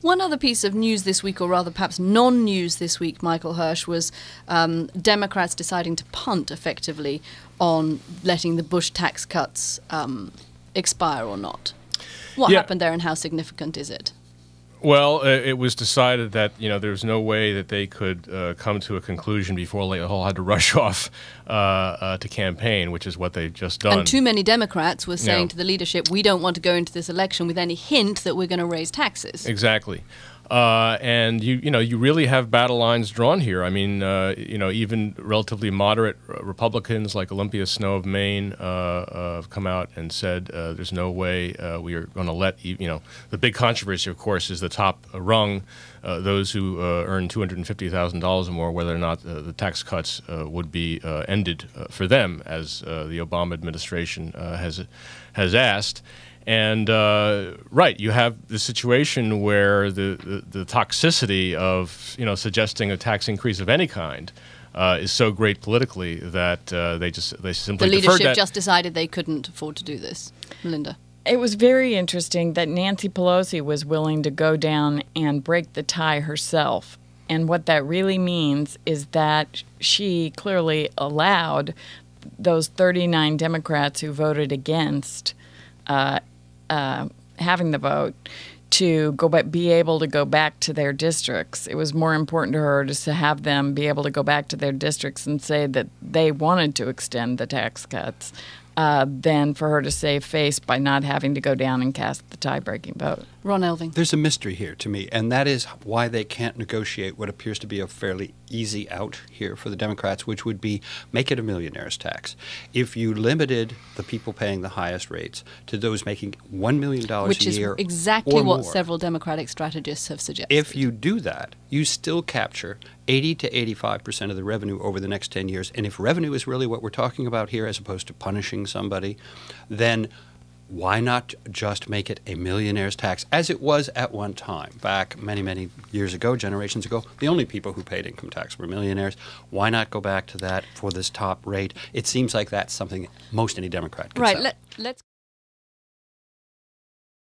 One other piece of news this week, or rather perhaps non-news this week, Michael Hirsch, was Democrats deciding to punt effectively on letting the Bush tax cuts expire or not. What happened there and how significant is it? Well, it was decided that there's no way that they could come to a conclusion before they all had to rush off to campaign, which is what they've just done. And too many Democrats were saying to the leadership, we don't want to go into this election with any hint that we're going to raise taxes. Exactly. And you really have battle lines drawn here. I mean, even relatively moderate Republicans like Olympia Snowe of Maine have come out and said there's no way we are going to let the big controversy, of course, is the top rung, those who earn $250,000 or more, whether or not the tax cuts would be ended for them, as the Obama administration has asked. And you have the situation where the toxicity of suggesting a tax increase of any kind is so great politically that they simply the leadership deferred that. Just decided they couldn't afford to do this. Melinda. It was very interesting that Nancy Pelosi was willing to go down and break the tie herself. And what that really means is that she clearly allowed those 39 Democrats who voted against having the vote to be able to go back to their districts. It was more important to her to have them be able to go back to their districts and say that they wanted to extend the tax cuts than for her to save face by not having to go down and cast the tie-breaking vote. Ron Elving. There's a mystery here to me, and that is why they can't negotiate what appears to be a fairly easy out here for the Democrats, which would be make it a millionaire's tax. If you limited the people paying the highest rates to those making $1 million a year, which is exactly what several Democratic strategists have suggested. If you do that, you still capture 80 to 85% of the revenue over the next 10 years. And if revenue is really what we're talking about here, as opposed to punishing somebody, then why not just make it a millionaire's tax, as it was at one time, back many, many years ago, generations ago? The only people who paid income tax were millionaires. Why not go back to that for this top rate? It seems like that's something most any Democrat could say. Let's